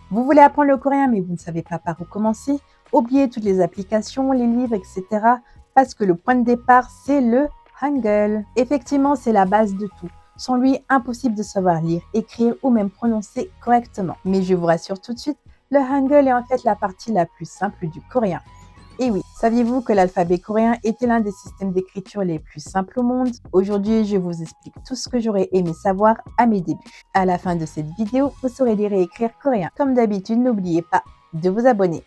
Vous voulez apprendre le coréen mais vous ne savez pas par où commencer? Oubliez toutes les applications, les livres, etc. parce que le point de départ, c'est le Hangul. Effectivement, c'est la base de tout. Sans lui, impossible de savoir lire, écrire ou même prononcer correctement. Mais je vous rassure tout de suite, le Hangul est en fait la partie la plus simple du coréen. Et oui, saviez-vous que l'alphabet coréen était l'un des systèmes d'écriture les plus simples au monde? Aujourd'hui, je vous explique tout ce que j'aurais aimé savoir à mes débuts. À la fin de cette vidéo, vous saurez lire et écrire coréen. Comme d'habitude, n'oubliez pas de vous abonner.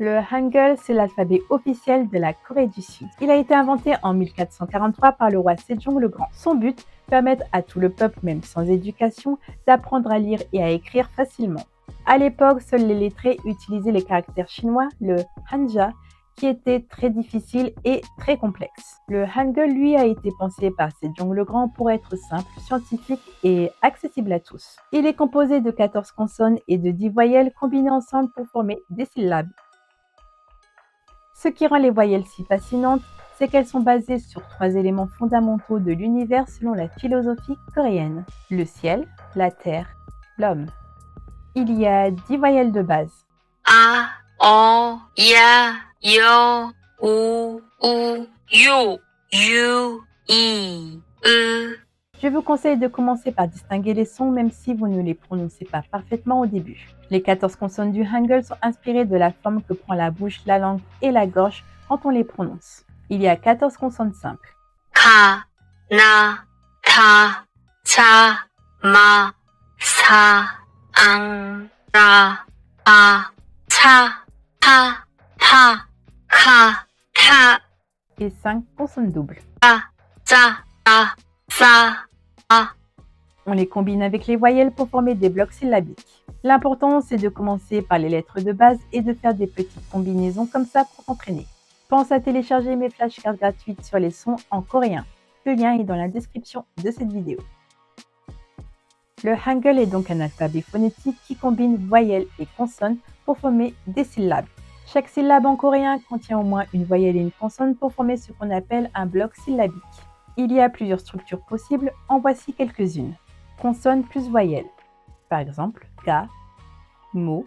Le Hangul, c'est l'alphabet officiel de la Corée du Sud. Il a été inventé en 1443 par le roi Sejong le Grand. Son but, permettre à tout le peuple, même sans éducation, d'apprendre à lire et à écrire facilement. À l'époque, seuls les lettrés utilisaient les caractères chinois, le hanja, qui était très difficile et très complexe. Le Hangul, lui, a été pensé par Sejong le Grand pour être simple, scientifique et accessible à tous. Il est composé de 14 consonnes et de 10 voyelles combinées ensemble pour former des syllabes. Ce qui rend les voyelles si fascinantes, c'est qu'elles sont basées sur 3 éléments fondamentaux de l'univers selon la philosophie coréenne. Le ciel, la terre, l'homme. Il y a 10 voyelles de base. A, O, Ya, Yo, U, Yu, I, E. Je vous conseille de commencer par distinguer les sons même si vous ne les prononcez pas parfaitement au début. Les 14 consonnes du Hangul sont inspirées de la forme que prend la bouche, la langue et la gorge quand on les prononce. Il y a 14 consonnes simples. Ka, Na, Ta, Cha, Ma, Sa, Ang, Ra, A, Cha, Ta, Ta, Ka, Ta, Et 5 consonnes doubles. Sa, Sa, A. On les combine avec les voyelles pour former des blocs syllabiques. L'important, c'est de commencer par les lettres de base et de faire des petites combinaisons comme ça pour s'entraîner. Pense à télécharger mes flashcards gratuites sur les sons en coréen. Le lien est dans la description de cette vidéo. Le Hangul est donc un alphabet phonétique qui combine voyelles et consonnes pour former des syllabes. Chaque syllabe en coréen contient au moins une voyelle et une consonne pour former ce qu'on appelle un bloc syllabique. Il y a plusieurs structures possibles, en voici quelques-unes. Consonne plus voyelle. Par exemple, ga, mo.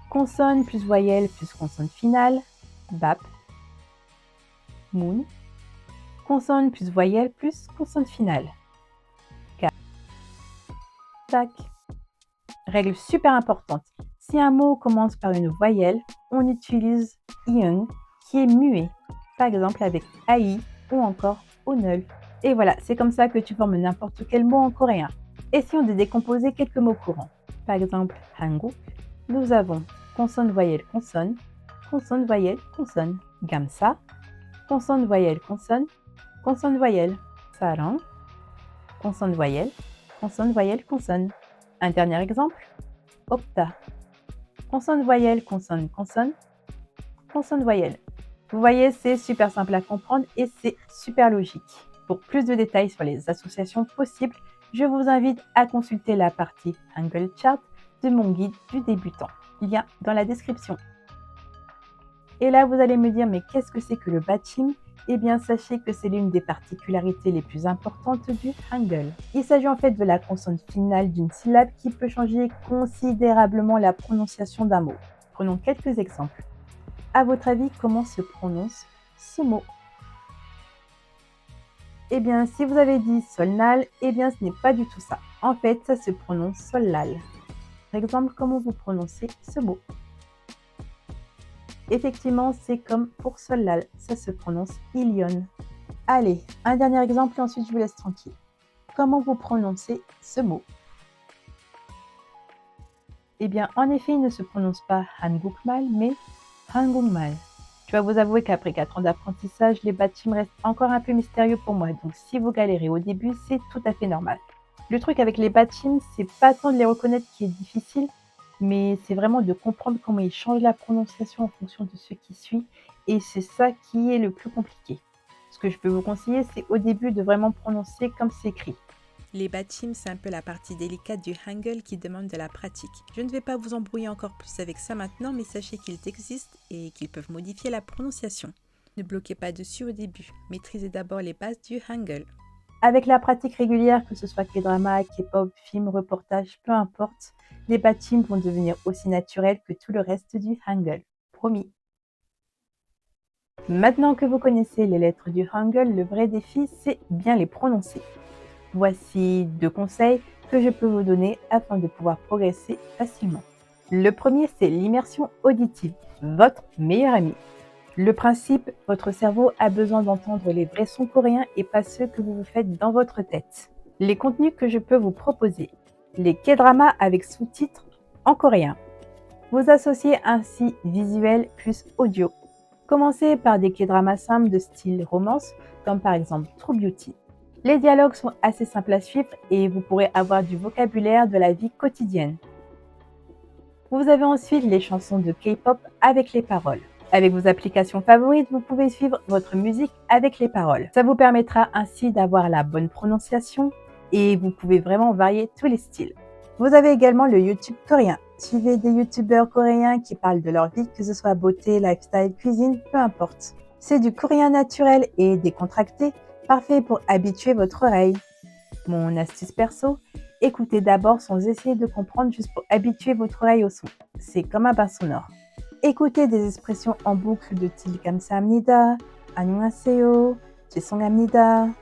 Consonne plus voyelle plus consonne finale, bap, moon. Consonne plus voyelle plus consonne finale, ka, tak. Règle super importante. Si un mot commence par une voyelle, on utilise iung qui est muet. Par exemple avec ai ou encore onul. Et voilà, c'est comme ça que tu formes n'importe quel mot en coréen. Essayons de décomposer quelques mots courants. Par exemple, Hanguk, nous avons consonne voyelle consonne, consonne voyelle consonne. Gamsa, consonne voyelle consonne, consonne voyelle. Sarang, consonne voyelle, consonne voyelle consonne. Un dernier exemple, Opta, consonne voyelle consonne consonne, consonne voyelle. Vous voyez, c'est super simple à comprendre et c'est super logique. Pour plus de détails sur les associations possibles, je vous invite à consulter la partie Hangul Chart de mon guide du débutant. Lien dans la description. Et là, vous allez me dire, mais qu'est-ce que c'est que le bachim? Eh bien, sachez que c'est l'une des particularités les plus importantes du Hangul. Il s'agit en fait de la consonne finale d'une syllabe qui peut changer considérablement la prononciation d'un mot. Prenons quelques exemples. À votre avis, comment se prononce ce mot? Eh bien, si vous avez dit solnal, eh bien, ce n'est pas du tout ça. En fait, ça se prononce solal. Par exemple, comment vous prononcez ce mot? Effectivement, c'est comme pour solal, ça se prononce ilion. Allez, un dernier exemple et ensuite je vous laisse tranquille. Comment vous prononcez ce mot? Eh bien, en effet, il ne se prononce pas hangukmal, mais hangukmal. Je dois vous avouer qu'après 4 ans d'apprentissage, les bachim restent encore un peu mystérieux pour moi, donc si vous galérez au début, c'est tout à fait normal. Le truc avec les bachim, c'est pas tant de les reconnaître qui est difficile, mais c'est vraiment de comprendre comment ils changent la prononciation en fonction de ce qui suit, et c'est ça qui est le plus compliqué. Ce que je peux vous conseiller, c'est au début de vraiment prononcer comme c'est écrit. Les bachim, c'est un peu la partie délicate du Hangul qui demande de la pratique. Je ne vais pas vous embrouiller encore plus avec ça maintenant, mais sachez qu'ils existent et qu'ils peuvent modifier la prononciation. Ne bloquez pas dessus au début, maîtrisez d'abord les bases du Hangul. Avec la pratique régulière, que ce soit K-drama, K-pop, film, reportage, peu importe, les bachim vont devenir aussi naturels que tout le reste du Hangul. Promis. Maintenant que vous connaissez les lettres du Hangul, le vrai défi, c'est bien les prononcer. Voici 2 conseils que je peux vous donner afin de pouvoir progresser facilement. Le premier, c'est l'immersion auditive, votre meilleur ami. Le principe, votre cerveau a besoin d'entendre les vrais sons coréens et pas ceux que vous vous faites dans votre tête. Les contenus que je peux vous proposer. Les K-dramas avec sous-titres en coréen. Vous associez ainsi visuel plus audio. Commencez par des K-dramas simples de style romance, comme par exemple True Beauty. Les dialogues sont assez simples à suivre et vous pourrez avoir du vocabulaire de la vie quotidienne. Vous avez ensuite les chansons de K-pop avec les paroles. Avec vos applications favorites, vous pouvez suivre votre musique avec les paroles. Ça vous permettra ainsi d'avoir la bonne prononciation et vous pouvez vraiment varier tous les styles. Vous avez également le YouTube coréen. Suivez des youtubeurs coréens qui parlent de leur vie, que ce soit beauté, lifestyle, cuisine, peu importe. C'est du coréen naturel et décontracté, parfait pour habituer votre oreille. Mon astuce perso, écoutez d'abord sans essayer de comprendre juste pour habituer votre oreille au son. C'est comme un bain sonore. Écoutez des expressions en boucle de style 감사합니다, 안녕하세요, 죄송합니다.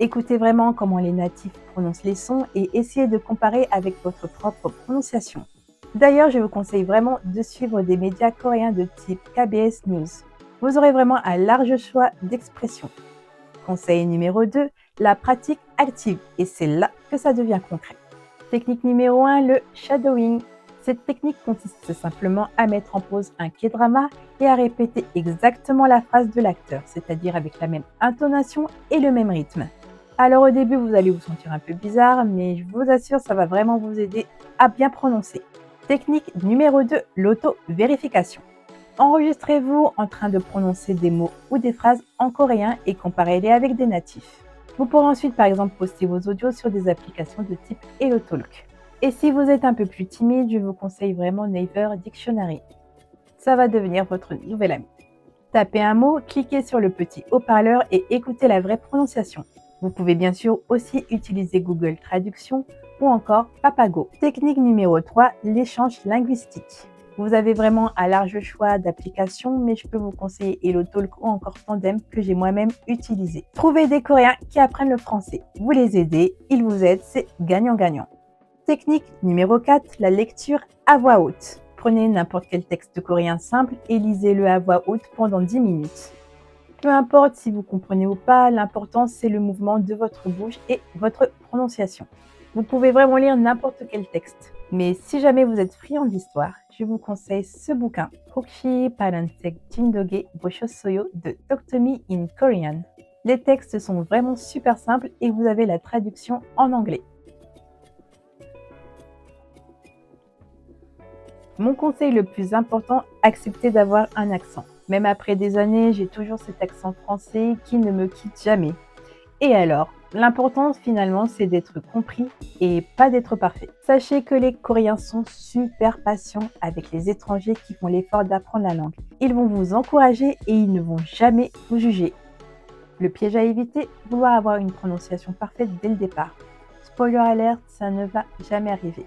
Écoutez vraiment comment les natifs prononcent les sons et essayez de comparer avec votre propre prononciation. D'ailleurs, je vous conseille vraiment de suivre des médias coréens de type KBS News. Vous aurez vraiment un large choix d'expressions. Conseil numéro 2, la pratique active. Et c'est là que ça devient concret. Technique numéro 1, le shadowing. Cette technique consiste simplement à mettre en pause un K-drama et à répéter exactement la phrase de l'acteur, c'est-à-dire avec la même intonation et le même rythme. Alors au début, vous allez vous sentir un peu bizarre, mais je vous assure, ça va vraiment vous aider à bien prononcer. Technique numéro 2, l'auto-vérification. Enregistrez-vous en train de prononcer des mots ou des phrases en coréen et comparez-les avec des natifs. Vous pourrez ensuite par exemple poster vos audios sur des applications de type HelloTalk. Et si vous êtes un peu plus timide, je vous conseille vraiment Naver Dictionary. Ça va devenir votre nouvel ami. Tapez un mot, cliquez sur le petit haut-parleur et écoutez la vraie prononciation. Vous pouvez bien sûr aussi utiliser Google Traduction ou encore Papago. Technique numéro 3, l'échange linguistique. Vous avez vraiment un large choix d'applications, mais je peux vous conseiller HelloTalk ou encore Tandem que j'ai moi-même utilisé. Trouvez des Coréens qui apprennent le français. Vous les aidez, ils vous aident, c'est gagnant-gagnant. Technique numéro 4, la lecture à voix haute. Prenez n'importe quel texte coréen simple et lisez-le à voix haute pendant 10 minutes. Peu importe si vous comprenez ou pas, l'important c'est le mouvement de votre bouche et votre prononciation. Vous pouvez vraiment lire n'importe quel texte. Mais si jamais vous êtes friand d'histoire, je vous conseille ce bouquin, 혹시 파란색 진돗개 보셨어요 de Talk to Me in Korean. Les textes sont vraiment super simples et vous avez la traduction en anglais. Mon conseil le plus important, acceptez d'avoir un accent. Même après des années, j'ai toujours cet accent français qui ne me quitte jamais. Et alors, l'important finalement, c'est d'être compris et pas d'être parfait. Sachez que les Coréens sont super patients avec les étrangers qui font l'effort d'apprendre la langue. Ils vont vous encourager et ils ne vont jamais vous juger. Le piège à éviter, vouloir avoir une prononciation parfaite dès le départ. Spoiler alert, ça ne va jamais arriver.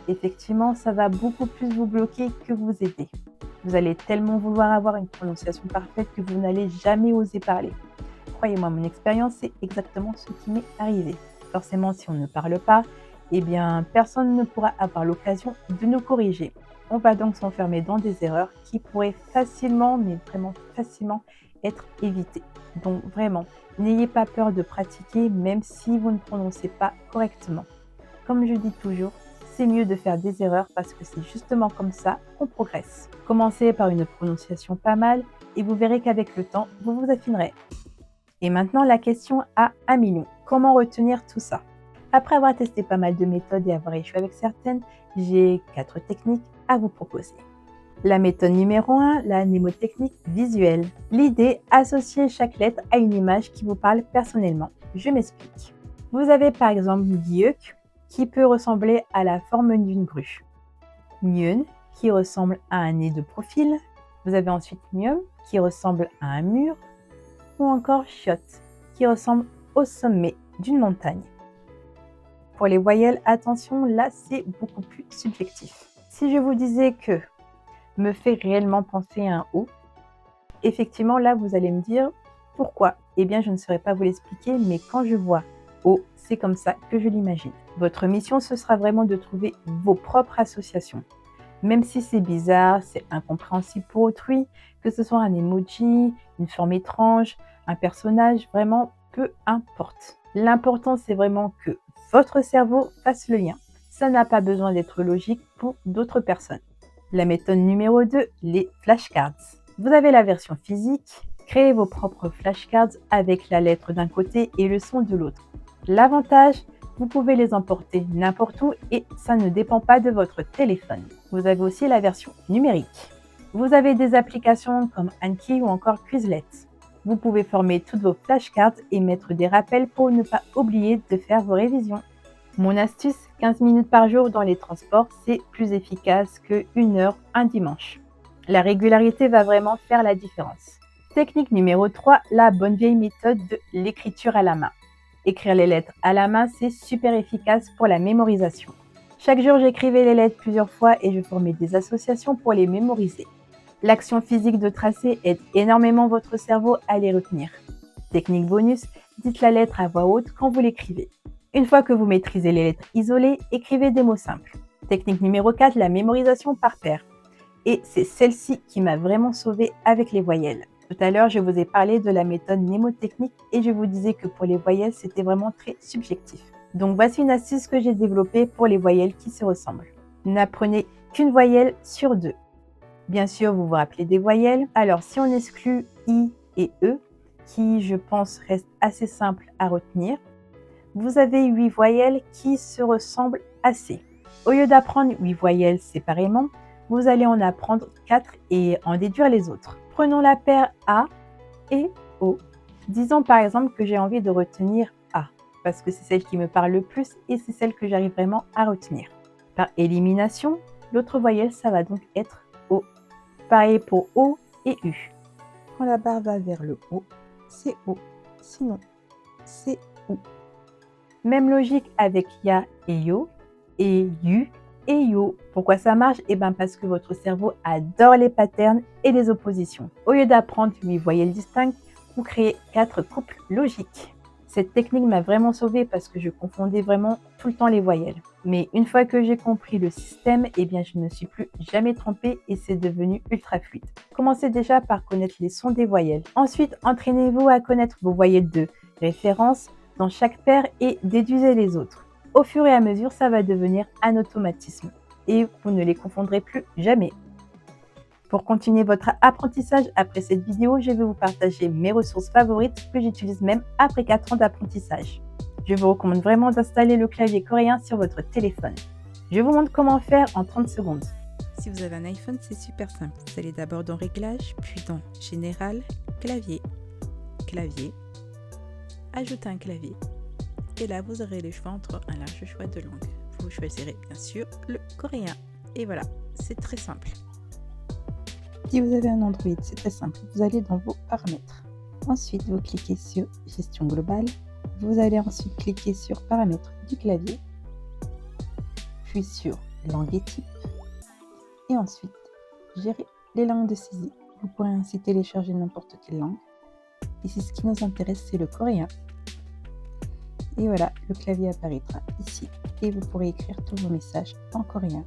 Effectivement, ça va beaucoup plus vous bloquer que vous aider. Vous allez tellement vouloir avoir une prononciation parfaite que vous n'allez jamais oser parler. Croyez-moi, mon expérience, c'est exactement ce qui m'est arrivé. Forcément, si on ne parle pas, eh bien, personne ne pourra avoir l'occasion de nous corriger. On va donc s'enfermer dans des erreurs qui pourraient facilement, mais vraiment facilement, être évitées. Donc vraiment, n'ayez pas peur de pratiquer même si vous ne prononcez pas correctement. Comme je dis toujours, c'est mieux de faire des erreurs parce que c'est justement comme ça qu'on progresse. Commencez par une prononciation pas mal et vous verrez qu'avec le temps, vous vous affinerez. Et maintenant, la question à 1 million. Comment retenir tout ça? Après avoir testé pas mal de méthodes et avoir échoué avec certaines, j'ai 4 techniques à vous proposer. La méthode numéro 1, la mnémotechnique visuelle. L'idée, associer chaque lettre à une image qui vous parle personnellement. Je m'explique. Vous avez par exemple Gyuk, qui peut ressembler à la forme d'une grue. Myun, qui ressemble à un nez de profil. Vous avez ensuite Myum, qui ressemble à un mur. Ou encore Shot, qui ressemble au sommet d'une montagne. Pour les voyelles, attention, là c'est beaucoup plus subjectif. Si je vous disais que me fait réellement penser à un O, effectivement là vous allez me dire pourquoi. Eh bien je ne saurais pas vous l'expliquer, mais quand je vois O, c'est comme ça que je l'imagine. Votre mission ce sera vraiment de trouver vos propres associations. Même si c'est bizarre, c'est incompréhensible pour autrui, que ce soit un emoji, une forme étrange, un personnage, vraiment peu importe. L'important c'est vraiment que votre cerveau fasse le lien. Ça n'a pas besoin d'être logique pour d'autres personnes. La méthode numéro 2, les flashcards. Vous avez la version physique, créez vos propres flashcards avec la lettre d'un côté et le son de l'autre. L'avantage, vous pouvez les emporter n'importe où et ça ne dépend pas de votre téléphone. Vous avez aussi la version numérique. Vous avez des applications comme Anki ou encore Quizlet. Vous pouvez former toutes vos flashcards et mettre des rappels pour ne pas oublier de faire vos révisions. Mon astuce, 15 minutes par jour dans les transports, c'est plus efficace que 1 heure un dimanche. La régularité va vraiment faire la différence. Technique numéro 3, la bonne vieille méthode de l'écriture à la main. Écrire les lettres à la main, c'est super efficace pour la mémorisation. Chaque jour, j'écrivais les lettres plusieurs fois et je formais des associations pour les mémoriser. L'action physique de tracer aide énormément votre cerveau à les retenir. Technique bonus, dites la lettre à voix haute quand vous l'écrivez. Une fois que vous maîtrisez les lettres isolées, écrivez des mots simples. Technique numéro 4, la mémorisation par paire. Et c'est celle-ci qui m'a vraiment sauvée avec les voyelles. Tout à l'heure, je vous ai parlé de la méthode mnémotechnique et je vous disais que pour les voyelles, c'était vraiment très subjectif. Donc voici une astuce que j'ai développée pour les voyelles qui se ressemblent. N'apprenez qu'une voyelle sur 2. Bien sûr, vous vous rappelez des voyelles. Alors, si on exclut I et E, qui je pense restent assez simples à retenir, vous avez 8 voyelles qui se ressemblent assez. Au lieu d'apprendre 8 voyelles séparément, vous allez en apprendre 4 et en déduire les autres. Prenons la paire A et O. Disons par exemple que j'ai envie de retenir A, parce que c'est celle qui me parle le plus et c'est celle que j'arrive vraiment à retenir. Par élimination, l'autre voyelle, ça va donc être O. Pareil pour O et U. Quand la barre va vers le haut, c'est O. Sinon, c'est OU. Même logique avec Ya et Yo, et Yu et Yo. Pourquoi ça marche? Eh bien parce que votre cerveau adore les patterns et les oppositions. Au lieu d'apprendre 8 voyelles distinctes, vous créez 4 couples logiques. Cette technique m'a vraiment sauvée parce que je confondais vraiment tout le temps les voyelles. Mais une fois que j'ai compris le système, eh bien je ne me suis plus jamais trompée et c'est devenu ultra fluide. Commencez déjà par connaître les sons des voyelles. Ensuite, entraînez-vous à connaître vos voyelles de référence dans chaque paire et déduisez les autres. Au fur et à mesure, ça va devenir un automatisme et vous ne les confondrez plus jamais. Pour continuer votre apprentissage après cette vidéo, je vais vous partager mes ressources favorites que j'utilise même après 4 ans d'apprentissage. Je vous recommande vraiment d'installer le clavier coréen sur votre téléphone. Je vous montre comment faire en 30 secondes. Si vous avez un iPhone, c'est super simple. Vous allez d'abord dans Réglages, puis dans Général, Clavier, Clavier, Ajouter un clavier. Et là, vous aurez le choix entre un large choix de langues. Vous choisirez bien sûr le coréen. Et voilà, c'est très simple. Si vous avez un Android, c'est très simple. Vous allez dans vos paramètres. Ensuite, vous cliquez sur Gestion globale. Vous allez ensuite cliquer sur Paramètres du clavier, puis sur Langue et type. Et ensuite, gérer les langues de saisie. Vous pourrez ainsi télécharger n'importe quelle langue. Ici, ce qui nous intéresse, c'est le coréen. Et voilà, le clavier apparaîtra ici. Et vous pourrez écrire tous vos messages en coréen.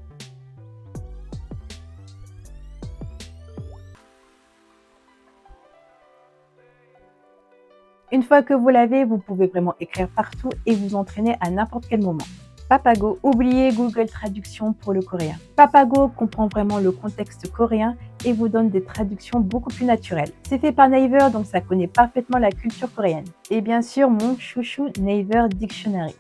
Une fois que vous l'avez, vous pouvez vraiment écrire partout et vous entraîner à n'importe quel moment. Papago, oubliez Google Traduction pour le coréen. Papago comprend vraiment le contexte coréen et vous donne des traductions beaucoup plus naturelles. C'est fait par Naver, donc ça connaît parfaitement la culture coréenne. Et bien sûr, mon chouchou Naver Dictionary.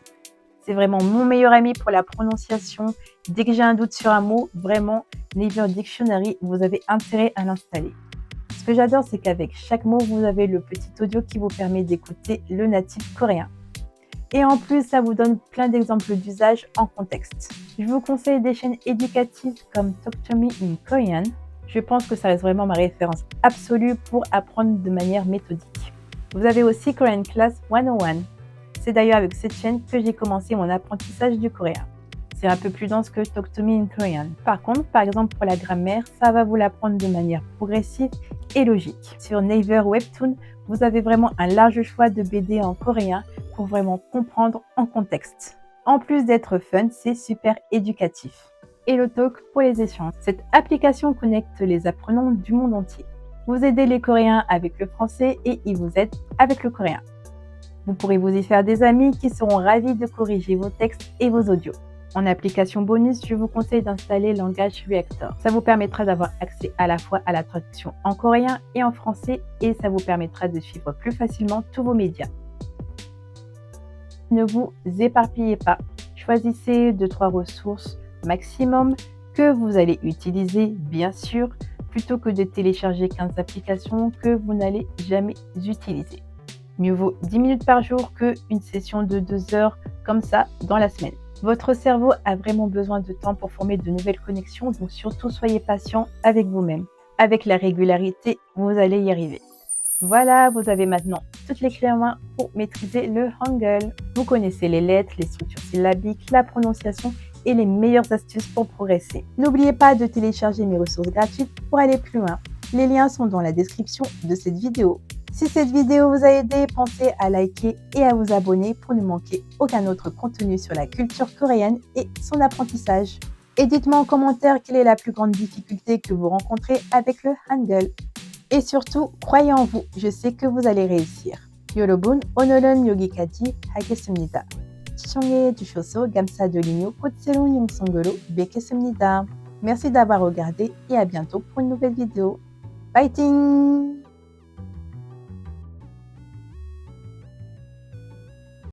C'est vraiment mon meilleur ami pour la prononciation. Dès que j'ai un doute sur un mot, vraiment, Naver Dictionary, vous avez intérêt à l'installer. Ce que j'adore, c'est qu'avec chaque mot, vous avez le petit audio qui vous permet d'écouter le natif coréen. Et en plus, ça vous donne plein d'exemples d'usage en contexte. Je vous conseille des chaînes éducatives comme Talk to Me in Korean. Je pense que ça reste vraiment ma référence absolue pour apprendre de manière méthodique. Vous avez aussi Korean Class 101. C'est d'ailleurs avec cette chaîne que j'ai commencé mon apprentissage du coréen. C'est un peu plus dense que Talk to Me in Korean. Par contre, par exemple pour la grammaire, ça va vous l'apprendre de manière progressive et logique. Sur Naver Webtoon, vous avez vraiment un large choix de BD en coréen pour vraiment comprendre en contexte. En plus d'être fun, c'est super éducatif. HelloTalk pour les échanges. Cette application connecte les apprenants du monde entier. Vous aidez les Coréens avec le français et ils vous aident avec le coréen. Vous pourrez vous y faire des amis qui seront ravis de corriger vos textes et vos audios. En application bonus, je vous conseille d'installer Language Reactor. Ça vous permettra d'avoir accès à la fois à la traduction en coréen et en français et ça vous permettra de suivre plus facilement tous vos médias. Ne vous éparpillez pas. Choisissez 2-3 ressources maximum que vous allez utiliser, bien sûr, plutôt que de télécharger 15 applications que vous n'allez jamais utiliser. Mieux vaut 10 minutes par jour qu'une session de 2 heures comme ça dans la semaine. Votre cerveau a vraiment besoin de temps pour former de nouvelles connexions, donc surtout soyez patient avec vous-même. Avec la régularité, vous allez y arriver. Voilà, vous avez maintenant toutes les clés en main pour maîtriser le Hangul. Vous connaissez les lettres, les structures syllabiques, la prononciation et les meilleures astuces pour progresser. N'oubliez pas de télécharger mes ressources gratuites pour aller plus loin. Les liens sont dans la description de cette vidéo. Si cette vidéo vous a aidé, pensez à liker et à vous abonner pour ne manquer aucun autre contenu sur la culture coréenne et son apprentissage. Et dites-moi en commentaire quelle est la plus grande difficulté que vous rencontrez avec le Hangul. Et surtout, croyez en vous, je sais que vous allez réussir. 여러분, 오늘은 여기까지 하겠습니다. 시청해 주셔서 감사드리며 곧 새로운 영상으로 뵙겠습니다. Merci d'avoir regardé et à bientôt pour une nouvelle vidéo. Fighting!